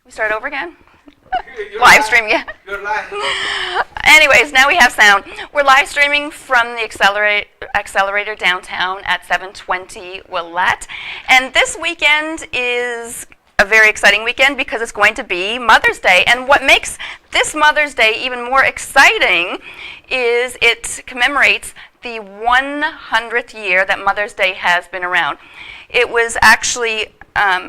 We start over again? Live stream, yeah. You're live. Anyways, now we have sound. We're live streaming from the accelerator downtown at 720 Willette. And this weekend is a very exciting weekend because it's going to be Mother's Day. And what makes this Mother's Day even more exciting is it commemorates the 100th year that Mother's Day has been around. It was actually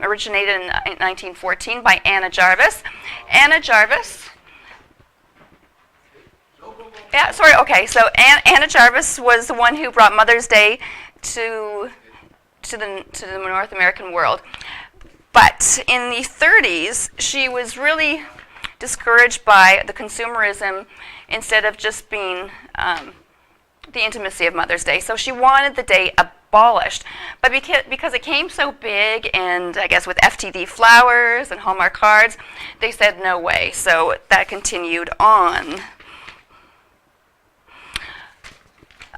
originated in 1914 by Anna Jarvis. Anna Jarvis. Yeah, sorry. Okay, so Anna Jarvis was the one who brought Mother's Day to the North American world. But in the 30s, she was really discouraged by the consumerism instead of just being the intimacy of Mother's Day. So she wanted the day abolished. But because it came so big, and I guess with FTD flowers and Hallmark cards, they said no way. So that continued on.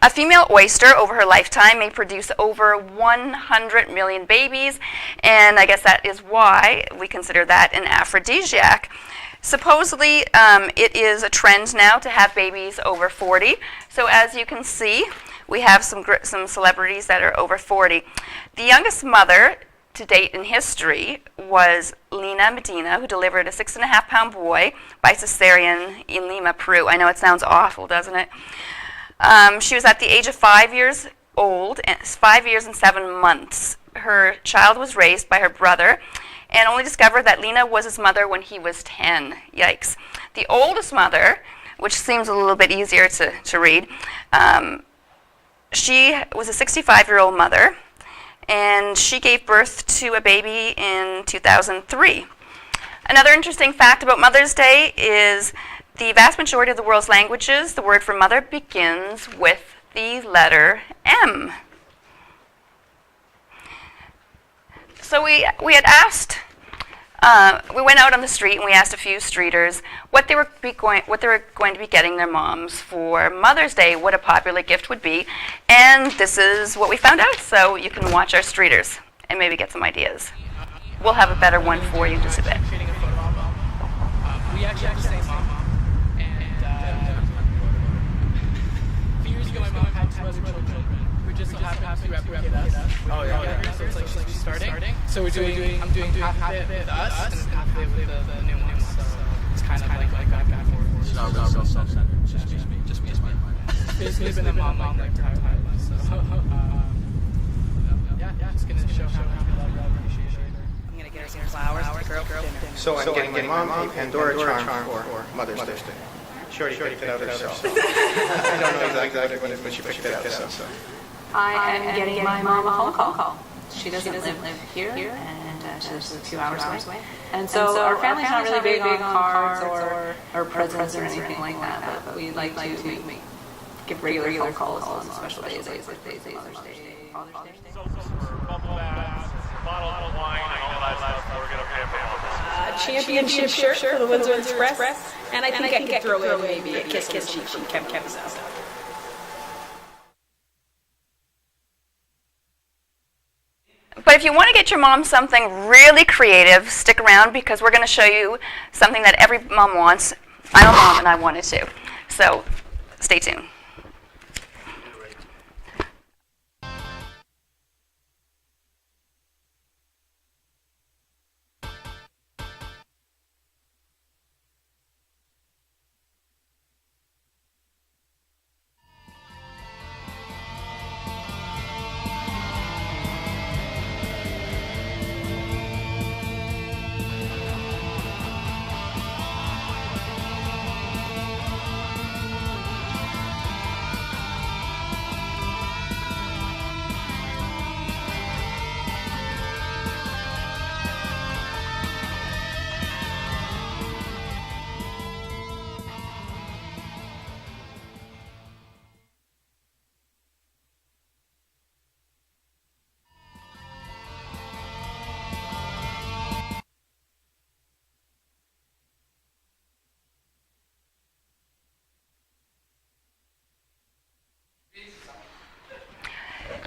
A female oyster over her lifetime may produce over 100 million babies, and I guess that is why we consider that an aphrodisiac. Supposedly, it is a trend now to have babies over 40. So as you can see, we have some celebrities that are over 40. The youngest mother to date in history was Lina Medina, who delivered a 6.5-pound boy by cesarean in Lima, Peru. I know it sounds awful, doesn't it? She was at the age of 5 years old, 5 years and 7 months. Her child was raised by her brother, and only discovered that Lina was his mother when he was 10. Yikes. The oldest mother, which seems a little bit easier to read, she was a 65-year-old mother, and she gave birth to a baby in 2003. Another interesting fact about Mother's Day is the vast majority of the world's languages, the word for mother begins with the letter M. So we had asked, we went out on the street and we asked a few streeters what they were going to be getting their moms for Mother's Day, what a popular gift would be, and this is what we found out. So you can watch our streeters and maybe get some ideas. We'll have a better one for you in just a bit. We actually have the same mom, and a few years ago my mom had 2 other children. We just so happen to replicate us. Oh yeah. So it's like she's starting. So I'm doing half of it with us and half of it with the new ones. So it's kind of like back and forth. It's not real self-centered. Just me as my mind. It's been a mom like entire time. So yeah, just gonna show how much we love her, appreciate her. I'm going to get her some flowers for dinner. So I'm getting mom a Pandora charm for Mother's Day. She already picked it out herself. I don't know exactly what it is, but she picked it out. So. I am getting my mom a home call. She doesn't live here, and she lives 2 hours away. And so our family's not really big on cards or presents or anything like that, but we like to give regular calls on special days, like birthdays, Mother's Day, Father's Day. Bubble baths, bottle of wine, and all that stuff. We're going to pay for championship shirt for the Windsor Express, and I think I could throw in maybe a kiss on the cheek from Kevin's house. But if you want to get your mom something really creative, stick around because we're going to show you something that every mom wants. I'm a mom and I want it too. So stay tuned.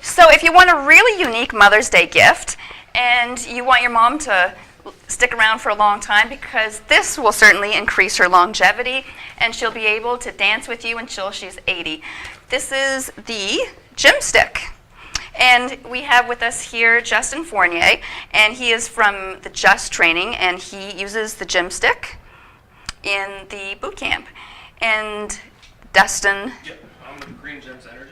So if you want a really unique Mother's Day gift and you want your mom to stick around for a long time because this will certainly increase her longevity, and she'll be able to dance with you until she's 80. This is the GYMSTICK. And we have with us here Dustin Fournier, and he is from the Just training, and he uses the GYMSTICK in the boot camp. And Dustin. Yep, I'm with GreenGems Energy.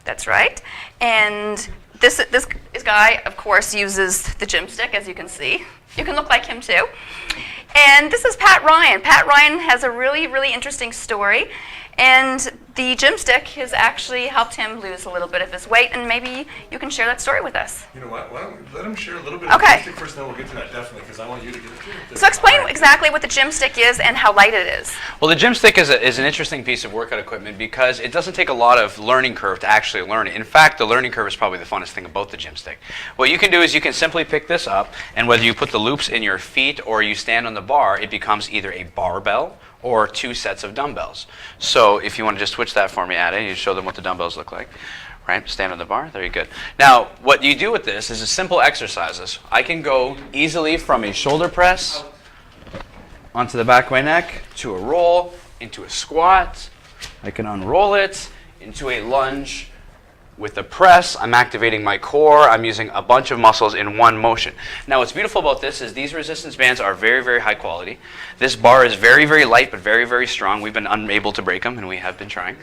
That's right. And this guy, of course, uses the GYMSTICK, as you can see. You can look like him too. And this is Pat Ryan. Pat Ryan has a really, really interesting story. And the GYMSTICK has actually helped him lose a little bit of his weight, and maybe you can share that story with us. You know what? Why don't we let him share a little bit of the GymStick first, then we'll get to that definitely, because I want you to get it. So explain exactly what the GYMSTICK is and how light it is. Well, the GymStick is an interesting piece of workout equipment because it doesn't take a lot of learning curve to actually learn it. In fact, the learning curve is probably the funnest thing about the GymStick. What you can do is you can simply pick this up, and whether you put the loops in your feet or you stand on the bar, it becomes either a barbell or 2 sets of dumbbells. So if you want to just switch that for me, Ade, you show them what the dumbbells look like. Right, stand on the bar, very good. Now, what you do with this is a simple exercises. I can go easily from a shoulder press onto the back of my neck, to a roll, into a squat. I can unroll it, into a lunge. With the press, I'm activating my core. I'm using a bunch of muscles in one motion. Now, what's beautiful about this is these resistance bands are very, very high quality. This bar is very, very light, but very, very strong. We've been unable to break them, and we have been trying.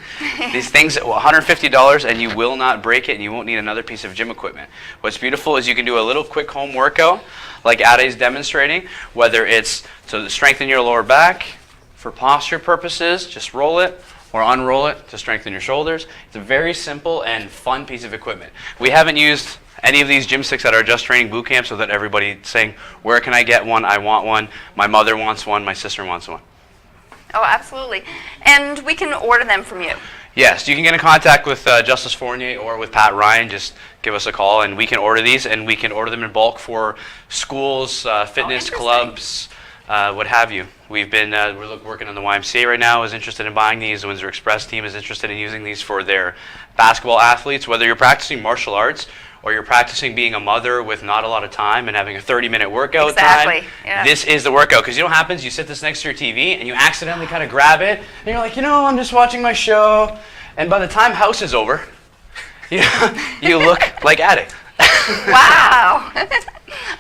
These things, $150, and you will not break it, and you won't need another piece of gym equipment. What's beautiful is you can do a little quick home workout, like Ade's demonstrating, whether it's to strengthen your lower back, for posture purposes, just roll it, or unroll it to strengthen your shoulders. It's a very simple and fun piece of equipment. We haven't used any of these GymSticks at our Just Training boot camp so that everybody's saying, where can I get one? I want one. My mother wants one. My sister wants one. Oh, absolutely. And we can order them from you. Yes, you can get in contact with Justice Fournier or with Pat Ryan. Just give us a call, and we can order these, and we can order them in bulk for schools, fitness clubs, what have you. We've been we're working on the YMCA right now. Is interested in buying these. The Windsor Express team is interested in using these for their basketball athletes. Whether you're practicing martial arts or you're practicing being a mother with not a lot of time and having a 30-minute workout time, yeah. This is the workout. Because you know what happens? You sit this next to your TV and you accidentally kind of grab it, and you're like, I'm just watching my show. And by the time house is over, you look like Addict. Wow.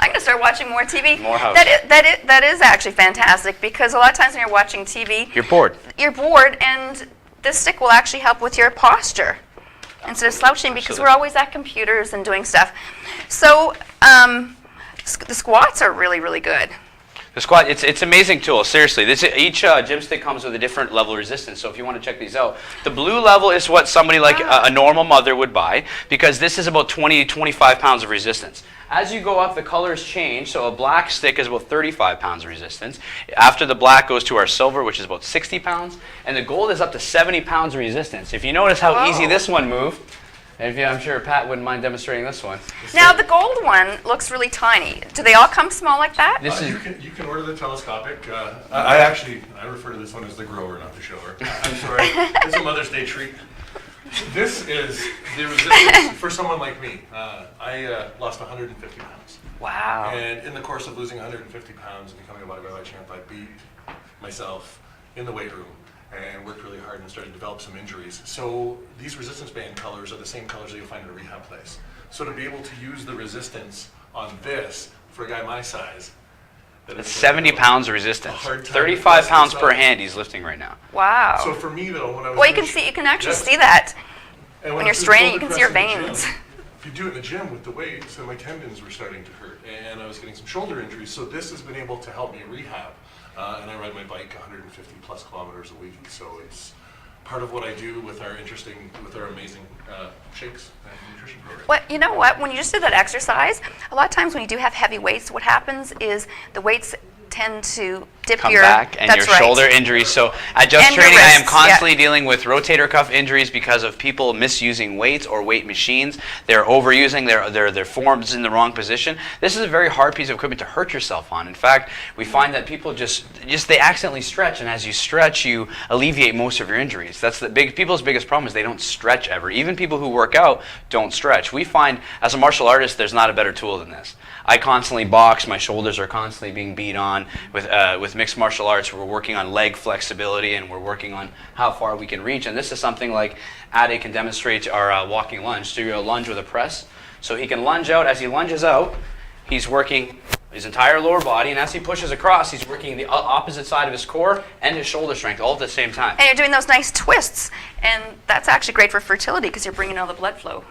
I'm going to start watching more TV. More house. That is actually fantastic, because a lot of times when you're watching TV, You're bored. And this stick will actually help with your posture instead of slouching, because Absolutely. we're always at computers and doing stuff. So the squats are really, really good. The squat, it's an amazing tool, seriously. Each GymStick comes with a different level of resistance, so if you want to check these out. The blue level is what somebody like a normal mother would buy, because this is about 20 to 25 pounds of resistance. As you go up, the colors change, so a black stick is about 35 pounds of resistance. After the black goes to our silver, which is about 60 pounds, and the gold is up to 70 pounds of resistance. If you notice how easy this one moved, and I'm sure Pat wouldn't mind demonstrating this one. Now the gold one looks really tiny. Do they all come small like that? You can order the telescopic. I refer to this one as the grower, not the shower. I'm sorry. It's a Mother's Day treat. This is the resistance for someone like me. I lost 150 pounds. Wow. And in the course of losing 150 pounds and becoming a bodyweight champ, I beat myself in the weight room and worked really hard and started to develop some injuries. So these resistance band colors are the same colors that you'll find at a rehab place. So to be able to use the resistance on this for a guy my size, That's 70 pounds of resistance. 35 pounds per hand he's lifting right now. Wow. So for me though, when I was Well, you can actually see that. and when I you're was straining, shoulder you can see your press in the veins. gym, if you do it in the gym with the weights, then my tendons were starting to hurt, and I was getting some shoulder injuries. So this has been able to help me rehab, and I ride my bike 150 plus kilometers a week. So it's part of what I do with our amazing shakes and nutrition program. Well, you know what? When you just do that exercise, a lot of times when you do have heavy weights, what happens is the weights tend to dip come your back, and that's your right. shoulder injuries. So at Just And your Training, I am wrists, constantly dealing with rotator cuff injuries because of people misusing weights or weight machines. They're overusing their forms in the wrong position. This is a very hard piece of equipment to hurt yourself on. In fact, we find that people just they accidentally stretch, and as you stretch, you alleviate most of your injuries. That's people's biggest problem is they don't stretch ever. Even people who work out don't stretch. We find as a martial artist, there's not a better tool than this. I constantly box. My shoulders are constantly being beat on. With mixed martial arts, we're working on leg flexibility, and we're working on how far we can reach. And this is something like Ade can demonstrate our walking lunge. So you're a lunge with a press. So he can lunge out. As he lunges out, he's working his entire lower body, and as he pushes across, he's working the opposite side of his core and his shoulder strength all at the same time. And you're doing those nice twists, and that's actually great for fertility because you're bringing all the blood flow.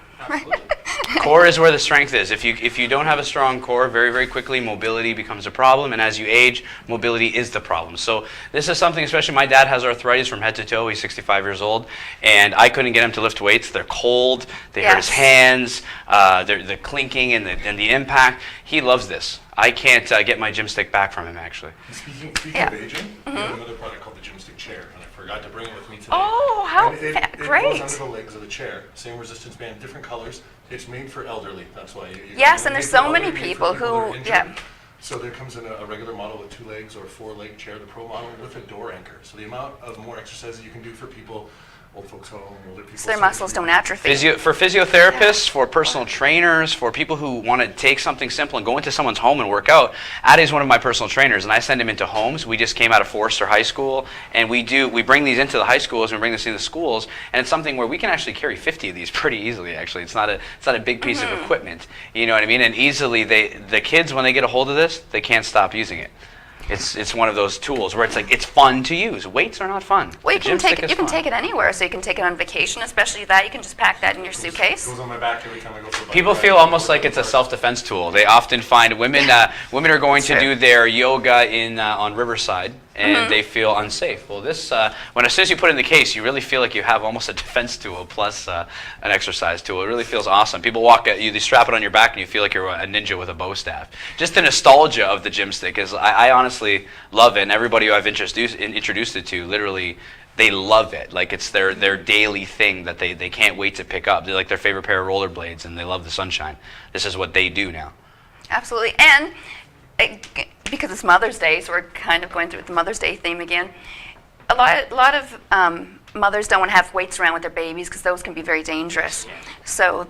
Core is where the strength is. If you don't have a strong core, very, very quickly mobility becomes a problem, and as you age, mobility is the problem. So this is something, especially my dad has arthritis from head to toe. He's 65 years old, and I couldn't get him to lift weights. They're cold. They hurt his hands. The clinking and the impact. He loves this. I can't get my GymStick back from him, actually. Speaking of aging, we have another product called the GymStick chair, and I forgot to bring it with me today. Oh, how And great. It goes under the legs of the chair. Same resistance band, different colors. It's made for elderly. That's why. Yes, and there's it's so made many for people that are who, injured. So there comes in a regular model with 2 legs or 4-leg chair, the Pro model, with a door anchor. So the amount of more exercises you can do for people, old folks home, older people. So their muscles don't atrophy. For physiotherapists, for personal trainers, for people who want to take something simple and go into someone's home and work out. Ade is one of my personal trainers, and I send him into homes. We just came out of Forster High School, and we bring these into the high schools and bring this into the schools, and it's something where we can actually carry 50 of these pretty easily. Actually, it's not a big piece of equipment. You know what I mean? And easily, the kids, when they get a hold of this, they can't stop using it. It's one of those tools where it's like it's fun to use. Weights are not fun. Well, you The can GymStick take it. is You can fun. take it anywhere. So you can take it on vacation, especially that. You can just pack that in your suitcase. It goes on my back every time I go for a bike People ride. feel almost like it's a self-defense tool. They often find women are going to do their yoga on Riverside, and they feel unsafe. Well, this as soon as you put it in the case, you really feel like you have almost a defense tool plus an exercise tool. It really feels awesome. People walk at you, they strap it on your back, and you feel like you're a ninja with a bow staff. Just the nostalgia of the GymStick is I honestly love it, and everybody who I've introduced it to literally. They love it. Like it's their daily thing that they can't wait to pick up. They're like their favorite pair of rollerblades, and they love the sunshine. This is what they do now. Absolutely. And because it's Mother's Day, so we're kind of going through the Mother's Day theme again. A lot of mothers don't want to have weights around with their babies because those can be very dangerous. So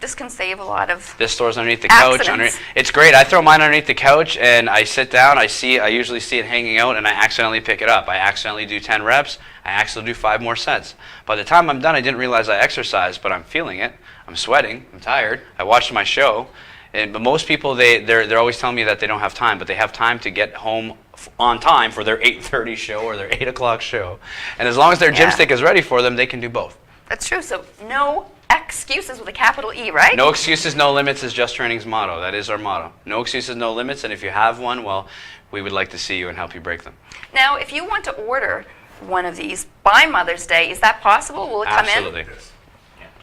this can save a lot of This store's underneath the couch. accidents. It's great. I throw mine underneath the couch, and I sit down. I usually see it hanging out, and I accidentally pick it up. I accidentally do 10 reps. I accidentally do 5 more sets. By the time I'm done, I didn't realize I exercised, but I'm feeling it. I'm sweating. I'm tired. I watched my show. But most people, they're always telling me that they don't have time, but they have time to get home on time for their 8:30 show or their 8 o'clock show. And as long as their GymStick is ready for them, they can do both. That's true. So no excuses with a capital E, right? No excuses, no limits is Just Training's motto. That is our motto. No excuses, no limits. And if you have one, well, we would like to see you and help you break them. Now, if you want to order one of these by Mother's Day, is that possible? Will it come in? Absolutely.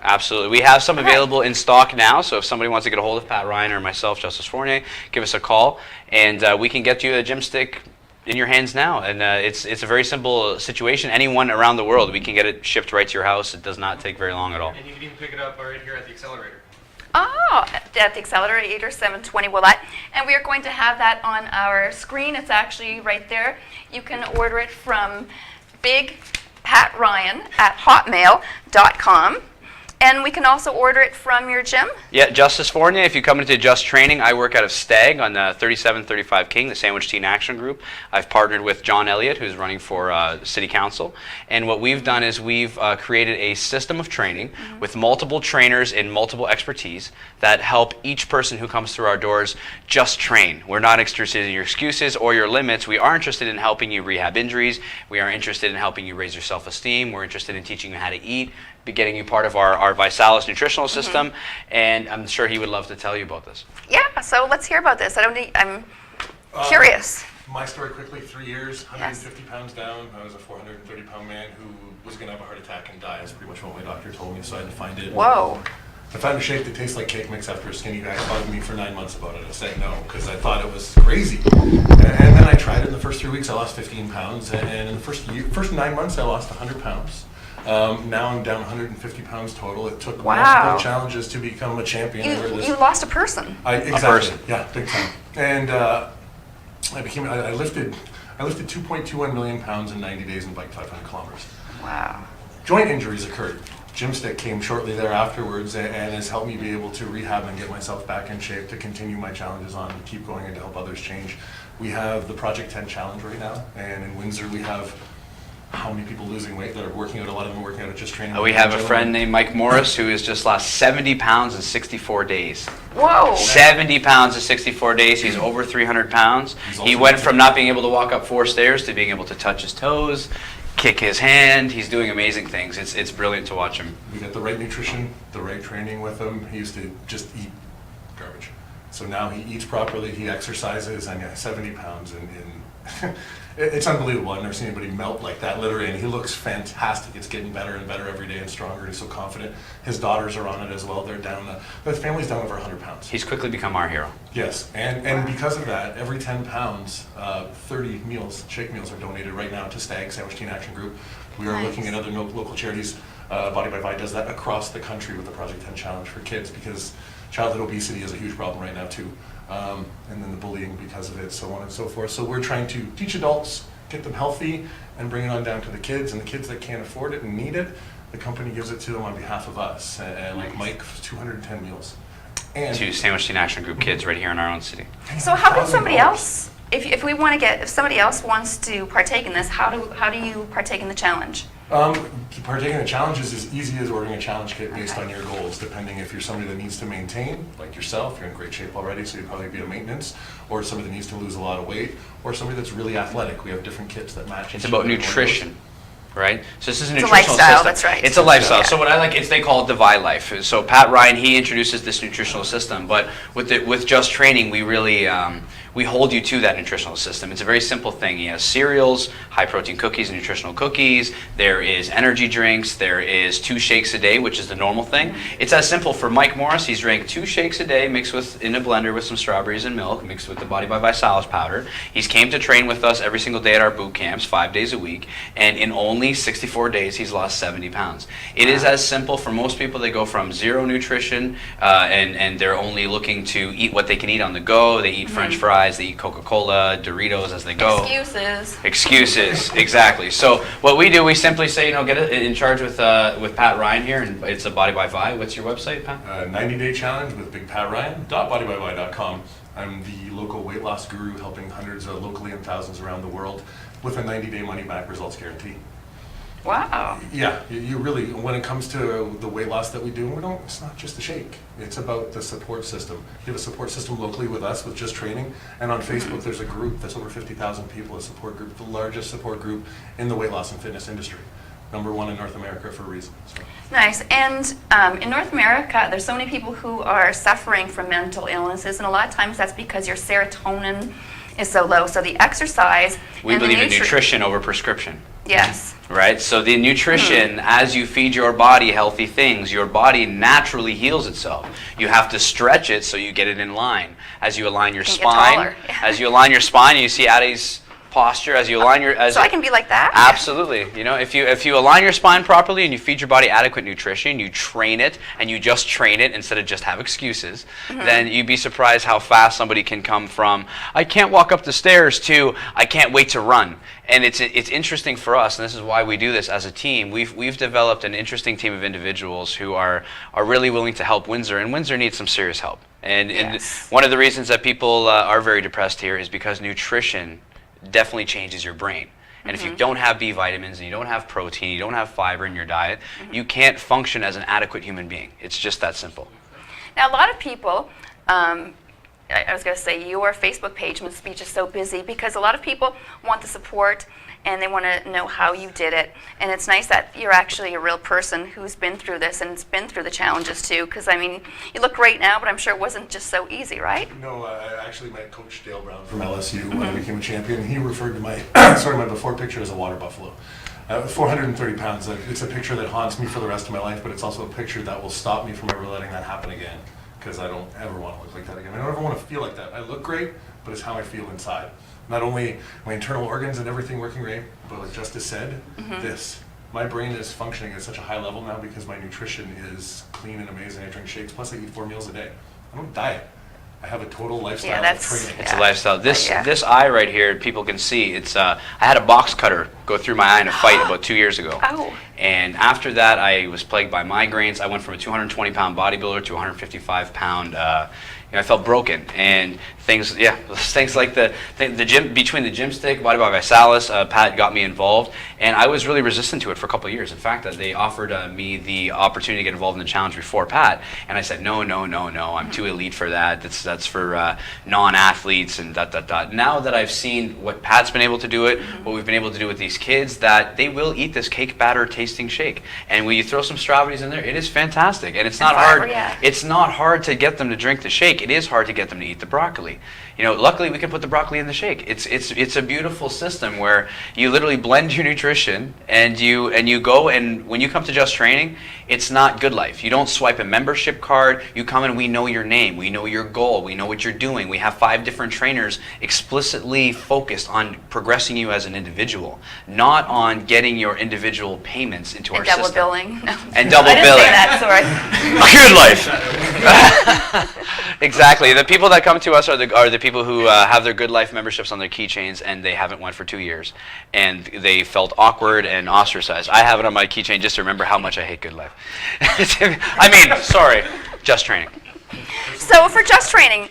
Absolutely. We have some available in stock now, so if somebody wants to get a hold of Pat Ryan or myself, Justice Fournier, give us a call, and we can get you a GymStick in your hands now. And it's a very simple situation. Anyone around the world, we can get it shipped right to your house. It does not take very long at all. And you can even pick it up right here at the accelerator. Oh, at the accelerator, 720 Willette. And we are going to have that on our screen. It's actually right there. You can order it from bigpatryan@hotmail.com. And we can also order it from your gym? Yeah, Justice Fournier, if you come into Just Training, I work out of Stag on 3735 King, the Sandwich Teen Action Group. I've partnered with John Elliott, who's running for City Council. And what we've done is we've created a system of training with multiple trainers and multiple expertise that help each person who comes through our doors just train. We're not interested in your excuses or your limits. We are interested in helping you rehab injuries. We are interested in helping you raise your self-esteem. We're interested in teaching you how to eat, getting you part of our Visalis nutritional system, and I'm sure he would love to tell you about this. Yeah, so let's hear about this. I'm curious. My story quickly, 3 years, 150 pounds down. I was a 430-pound man who was going to have a heart attack and die. That's pretty much what my doctor told me, so I had to find it. Whoa. I found a shake that tastes like cake mix after a skinny guy bugged me for 9 months about it. I said no, because I thought it was crazy. And then I tried it in the first 3 weeks, I lost 15 pounds. And in the first 9 months, I lost 100 pounds. Now I'm down 150 pounds total. It took multiple challenges to become a champion. You lost a person. Exactly. A person. Yeah, big time. And I lifted 2.21 million pounds in 90 days and biked 500 kilometers. Wow. Joint injuries occurred. GYMSTICK came shortly there afterwards and has helped me be able to rehab and get myself back in shape to continue my challenges on and keep going and to help others change. We have the Project 10 Challenge right now, and in Windsor we have how many people losing weight that are working out? A lot of them are working out at just training. We have a friend named Mike Morris who has just lost 70 pounds in 64 days. Whoa! 70 pounds in 64 days. He's over 300 pounds. He went from not being able to walk up 4 stairs to being able to touch his toes, kick his hand. He's doing amazing things. It's brilliant to watch him. We got the right nutrition, the right training with him. He used to just eat garbage. So now he eats properly, he exercises, and 70 pounds in it's unbelievable. I've never seen anybody melt like that, literally, and he looks fantastic. It's getting better and better every day and stronger. He's so confident. His daughters are on it as well. They're down, the family's down over 100 pounds. He's quickly become our hero. Yes, and because of that, every 10 pounds, 30 meals, shake meals are donated right now to STAG, Sandwich Teen Action Group. We are looking at other local charities. Body by Vi does that across the country with the Project 10 Challenge for kids, because childhood obesity is a huge problem right now too. And then the bullying because of it, so on and so forth. So we're trying to teach adults, get them healthy, and bring it on down to the kids. And the kids that can't afford it and need it, the company gives it to them on behalf of us. And like Mike, 210 meals. And To Sandwich Teen Action Group kids right here in our own city. So how can somebody else, if we want to if somebody else wants to partake in this, how do you partake in the challenge? Partaking in the challenge is as easy as ordering a challenge kit based on your goals, depending if you're somebody that needs to maintain, like yourself, you're in great shape already, so you'd probably be a maintenance, or somebody that needs to lose a lot of weight, or somebody that's really athletic. We have different kits that match. It's about nutrition, right? So this is a It's a nutritional lifestyle, system. that's right. It's a lifestyle. Yeah. So what I like is they call it the Vi Life. So Pat Ryan, he introduces this nutritional system, but with Just Training, we really we hold you to that nutritional system. It's a very simple thing. He has cereals, high protein cookies, and nutritional cookies. There is energy drinks. There is 2 shakes a day, which is the normal thing. It's as simple for Mike Morris. He's drank 2 shakes a day mixed in a blender with some strawberries and milk, mixed with the Body by Vi Silage powder. He's came to train with us every single day at our boot camps, 5 days a week, and in only 64 days, he's lost 70 pounds. It is as simple for most people. They go from zero nutrition, and they're only looking to eat what they can eat on the go. They eat French fries. They eat Coca-Cola, Doritos as they go. Excuses, exactly. So what we do, we simply say, get it in charge with Pat Ryan here, and it's a Body by Vi. What's your website, Pat? 90-day challenge with Big Pat Ryan. .bodybyvi.com. I'm the local weight loss guru, helping hundreds locally and thousands around the world with a 90-day money-back results guarantee. Wow. Yeah, you really, when it comes to the weight loss that we do, it's not just the shake. It's about the support system. You have a support system locally with us, with Just Training, and on Facebook there's a group that's over 50,000 people, a support group, the largest support group in the weight loss and fitness industry. #1 in North America for a reason. So. Nice. And in North America, there's so many people who are suffering from mental illnesses, and a lot of times that's because your serotonin is so low. So the exercise. We believe in nutrition over prescription. Yes. Right? So the nutrition, as you feed your body healthy things, your body naturally heals itself. You have to stretch it so you get it in line. As you align your spine, you see Addie's posture, as you align your... So I can be like that? Absolutely. If you align your spine properly and you feed your body adequate nutrition, you train it, and you just train it instead of just have excuses, then you'd be surprised how fast somebody can come from, I can't walk up the stairs, to, I can't wait to run. And it's interesting for us, and this is why we do this as a team. We've developed an interesting team of individuals who are really willing to help Windsor, and Windsor needs some serious help. And one of the reasons that people are very depressed here is because nutrition definitely changes your brain. And if you don't have B vitamins, and you don't have protein, you don't have fiber in your diet, you can't function as an adequate human being. It's just that simple. Now, a lot of people, I was going to say, your Facebook page must be just so busy, because a lot of people want the support and they want to know how you did it. And it's nice that you're actually a real person who's been through this and has been through the challenges too, because I mean, you look great now, but I'm sure it wasn't just so easy, right? No, I actually met Coach Dale Brown from LSU when I became a champion. He referred to my my before picture as a water buffalo. 430 pounds, it's a picture that haunts me for the rest of my life, but it's also a picture that will stop me from ever letting that happen again, because I don't ever want to look like that again. I don't ever want to feel like that. I look great, but it's how I feel inside. Not only my internal organs and everything working great, but like Justice said, my brain is functioning at such a high level now because my nutrition is clean and amazing. I drink shakes, plus I eat 4 meals a day. I don't diet. I have a total lifestyle of training. It's a lifestyle. This eye right here, people can see. It's I had a box cutter go through my eye in a fight about 2 years ago. Oh. And after that, I was plagued by migraines. I went from a 220-pound bodybuilder to a 155-pound. I felt broken, and things like the gym, between the GYMSTICK, Body by Visalis, Pat got me involved, and I was really resistant to it for a couple of years. In fact, they offered me the opportunity to get involved in the challenge before Pat, and I said no, I'm too elite for that. That's for non-athletes and ... Now that I've seen what Pat's been able to do it, what we've been able to do with these kids, that they will eat this cake batter tasting shake, and when you throw some strawberries in there, it is fantastic, and it's not hard. It's not hard to get them to drink the shake. It is hard to get them to eat the broccoli. Luckily we can put the broccoli in the shake. It's a beautiful system where you literally blend your nutrition and you go, and when you come to Just Training, it's not Good Life. You don't swipe a membership card. You come and we know your name, we know your goal, we know what you're doing. We have 5 different trainers explicitly focused on progressing you as an individual, not on getting your individual payments into our system. Double billing. No. And double I didn't billing. Say that, sorry. Good Life. Exactly. The people that come to us are the people who have their Good Life memberships on their keychains, and they haven't went for 2 years, and they felt awkward and ostracized. I have it on my keychain just to remember how much I hate Good Life. Sorry, Just Training. So for Just Training,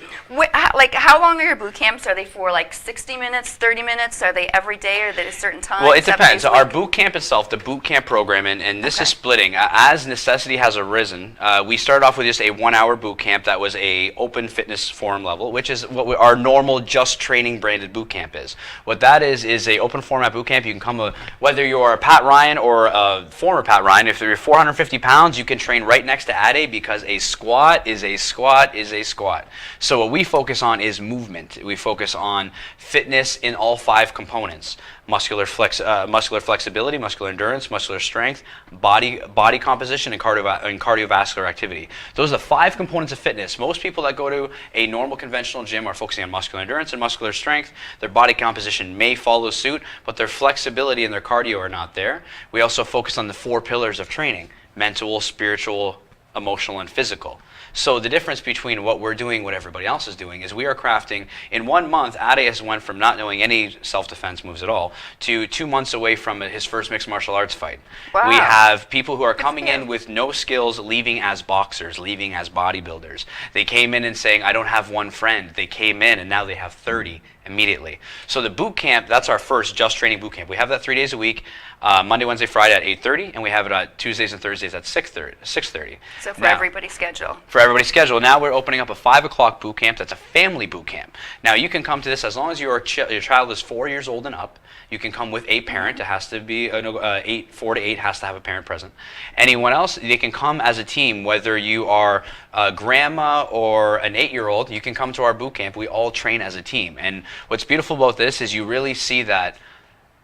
how long are your boot camps? Are they for like 60 minutes, 30 minutes? Are they every day, or are they at a certain time? Well, it depends. Our boot camp itself, the boot camp program, and this is splitting. As necessity has arisen, we started off with just a 1-hour boot camp that was a open fitness forum level, which is what our normal Just Training branded boot camp is. What that is a open format boot camp. You can come, whether you're a Pat Ryan or a former Pat Ryan. If you're 450 pounds, you can train right next to Ade, because a squat is a squat is a squat. So what we focus on is movement. We focus on fitness in all 5 components: muscular flexibility, muscular endurance, muscular strength, body composition, and cardiovascular activity. Those are the 5 components of fitness. Most people that go to a normal conventional gym are focusing on muscular endurance and muscular strength. Their body composition may follow suit, but their flexibility and their cardio are not there. We also focus on the 4 pillars of training: mental, spiritual, emotional, and physical. So the difference between what we're doing, what everybody else is doing, is we are crafting, in 1 month, Ade has went from not knowing any self-defense moves at all to 2 months away from his first mixed martial arts fight. Wow. We have people who are coming in with no skills, leaving as boxers, leaving as bodybuilders. They came in and saying, I don't have one friend. They came in and now they have 30 immediately. So the boot camp, that's our first Just Training boot camp. We have that 3 days a week, Monday, Wednesday, Friday at 8:30, and we have it on Tuesdays and Thursdays at 6:30. So for everybody's schedule. For everybody's schedule. Now we're opening up a 5 o'clock boot camp. That's a family boot camp. Now you can come to this as long as your child is 4 years old and up. You can come with a parent. It has to be 4 to 8 has to have a parent present. Anyone else, they can come as a team. Whether you are a grandma or an 8-year-old, you can come to our boot camp. We all train as a team. And what's beautiful about this is you really see that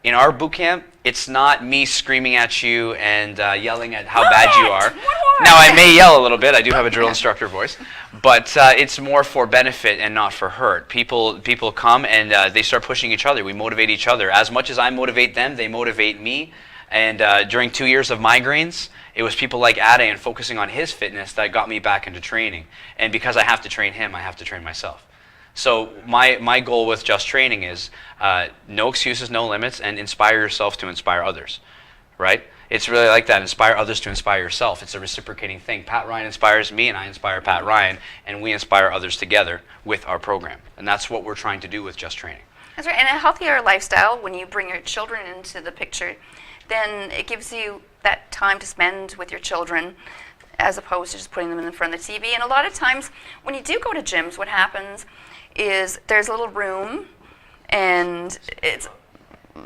in our boot camp, it's not me screaming at you and yelling at how bad you are. Now, I may yell a little bit. I do have a drill instructor voice. But it's more for benefit and not for hurt. People come and they start pushing each other. We motivate each other. As much as I motivate them, they motivate me. And during 2 years of migraines, it was people like Ade and focusing on his fitness that got me back into training. And because I have to train him, I have to train myself. So my goal with Just Training is no excuses, no limits, and inspire yourself to inspire others, right? It's really like that. Inspire others to inspire yourself. It's a reciprocating thing. Pat Ryan inspires me, and I inspire Pat Ryan, and we inspire others together with our program. And that's what we're trying to do with Just Training. That's right. And a healthier lifestyle, when you bring your children into the picture, then it gives you that time to spend with your children, as opposed to just putting them in front of the TV. And a lot of times, when you do go to gyms, what happens is there's a little room, and it's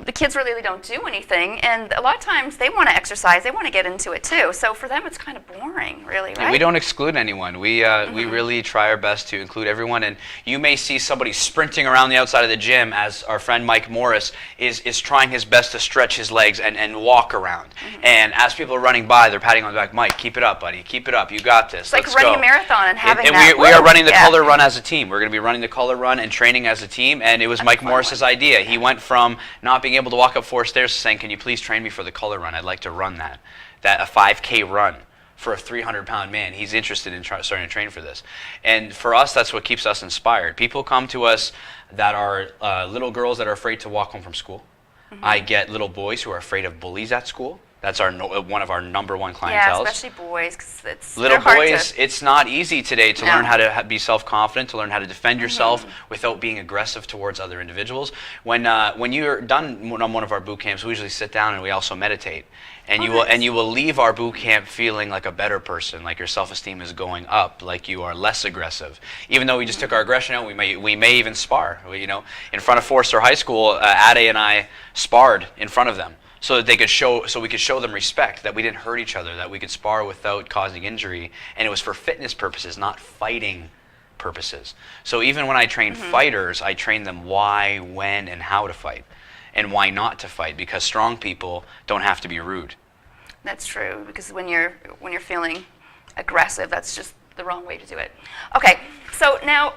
the kids really don't do anything, and a lot of times they want to exercise, they want to get into it too. So for them, it's kind of boring, really, right? We don't exclude anyone. We really try our best to include everyone. And you may see somebody sprinting around the outside of the gym as our friend Mike Morris is trying his best to stretch his legs and walk around. And as people are running by, they're patting on the back. Mike, keep it up, buddy. Keep it up. You got this. It's like Let's running go. a marathon and having and that. we are running the Yeah. color run as a team. We're going to be running the color run and training as a team. And it was Mike Morris's idea. He went from not being able to walk up 4 stairs to saying, "Can you please train me for the color run? I'd like to run that a 5K run for a 300-pound man." He's interested in starting to train for this. And for us, that's what keeps us inspired. People come to us that are little girls that are afraid to walk home from school. I get little boys who are afraid of bullies at school. That's one of our number one clientele. Yeah, especially boys, because it's Little they're hard boys, to, it's not easy today to No. learn how to be self-confident, to learn how to defend yourself without being aggressive towards other individuals. When you're done on one of our boot camps, we usually sit down and we also meditate. And you will leave our boot camp feeling like a better person, like your self-esteem is going up, like you are less aggressive. Even though we just took our aggression out, we may even spar. In front of Forster High School, Ade and I sparred in front of them, so that we could show them respect, that we didn't hurt each other, that we could spar without causing injury, and it was for fitness purposes, not fighting purposes. So even when I train fighters, I train them why, when, and how to fight, and why not to fight, because strong people don't have to be rude. That's true, because when you're feeling aggressive, that's just the wrong way to do it. Okay, so now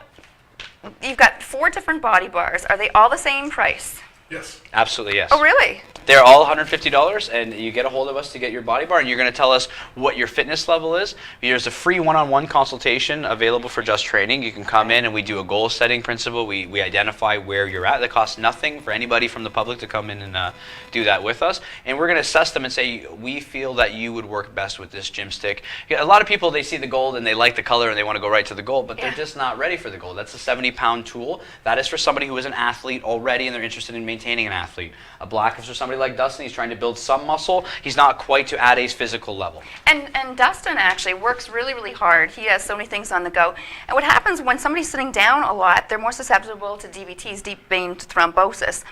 you've got 4 different body bars. Are they all the same price? Yes. Absolutely, yes. Oh, really? They're all $150, and you get a hold of us to get your body bar, and you're going to tell us what your fitness level is. There's a free one-on-one consultation available for Just Training. You can come in, and we do a goal-setting principle. We identify where you're at. That costs nothing for anybody from the public to come in and do that with us. And we're going to assess them and say, we feel that you would work best with this gym stick. A lot of people, they see the gold, and they like the color, and they want to go right to the gold, but they're just not ready for the gold. That's a 70-pound tool. That is for somebody who is an athlete already, and they're interested in maintaining an athlete. A black is for somebody like Dustin. He's trying to build some muscle. He's not quite to Ade's physical level. And Dustin actually works really, really hard. He has so many things on the go. And what happens when somebody's sitting down a lot, they're more susceptible to DVTs, deep vein thrombosis,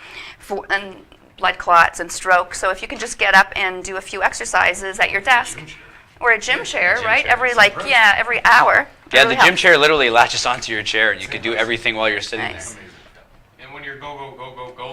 and blood clots and stroke. So if you can just get up and do a few exercises at your desk or a gym chair, right? Every hour. Yeah, really the gym helps. chair literally latches onto your chair, and you can do everything while you're sitting Nice. there. And when you're go,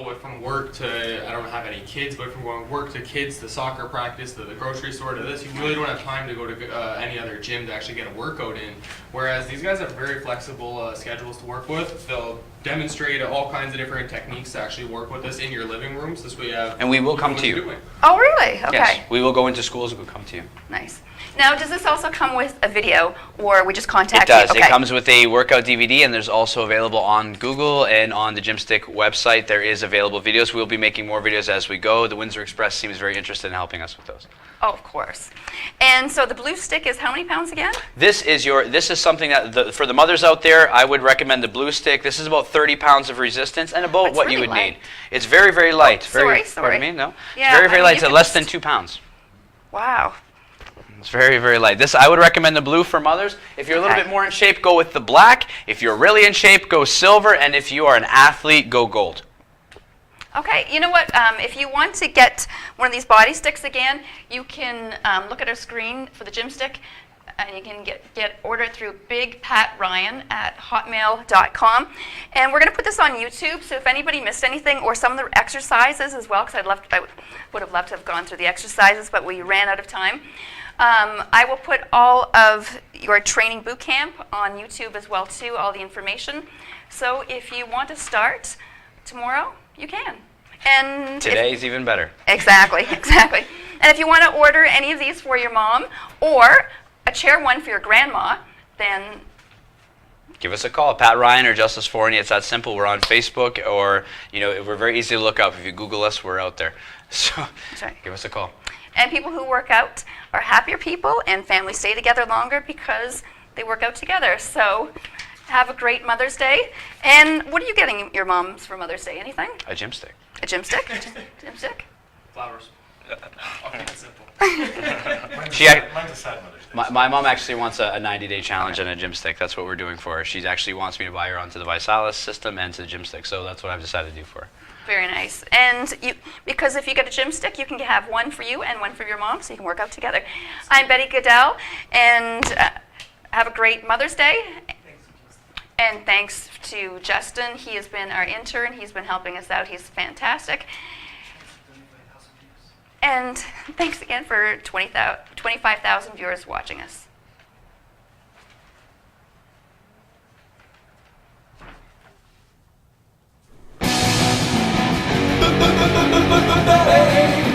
went from work to, I don't have any kids, but from going work to kids to soccer practice to the grocery store to this, you really don't have time to go to any other gym to actually get a workout in. Whereas these guys have very flexible schedules to work with. They'll demonstrate all kinds of different techniques to actually work with us in your living rooms. This way you have. And we will come to you. Doing. Oh, really? Okay. Yes, we will go into schools and we'll come to you. Nice. Now, does this also come with a video, or we just contact It does. you? It comes with a workout DVD, and there's also available on Google and on the GymStick website. There is available videos. We'll be making more videos as we go. The Windsor Express seems very interested in helping us with those. Oh, of course. And so the blue stick is how many pounds again? This is something that for the mothers out there, I would recommend the blue stick. This is about 30 pounds of resistance and about That's what really you would light. need. It's very, very light. Sorry. Pardon me? No. Yeah, Very, very I light. mean, It's you less could than 2 pounds. Wow. It's very, very light. This, I would recommend the blue for mothers. If you're a little Okay. bit more in shape, go with the black. If you're really in shape, go silver. And if you are an athlete, go gold. Okay, you know what? If you want to get one of these body sticks again, you can look at our screen for the gym stick, and you can order it through bigpatryan@hotmail.com. And we're going to put this on YouTube, so if anybody missed anything or some of the exercises as well, because I would have loved to have gone through the exercises, but we ran out of time. I will put all of your training boot camp on YouTube as well too, all the information. So if you want to start tomorrow, you can. And Today's even better. Exactly. And if you want to order any of these for your mom or a chair one for your grandma, then Give us a call, Pat Ryan or Justice Fournier. It's that simple. We're on Facebook, or we're very easy to look up. If you Google us, we're out there. So that's right. give us a call. And people who work out are happier people, and families stay together longer because they work out together. So have a great Mother's Day. And what are you getting your moms for Mother's Day? Anything? A gym stick. A gym stick? Gym stick? Flowers. Okay, that's simple. Mine's a sad Mother's Day. My mom actually wants a 90-day challenge and a gym stick. That's what we're doing for her. She actually wants me to buy her onto the Visalis system and to the gym stick. So that's what I've decided to do for her. Very nice. And because if you get a gym stick, you can have one for you and one for your mom, so you can work out together. I'm Betty Gudel, and have a great Mother's Day. And thanks to Justin. He has been our intern. He's been helping us out. He's fantastic. And thanks again for 25,000 viewers watching us. Betty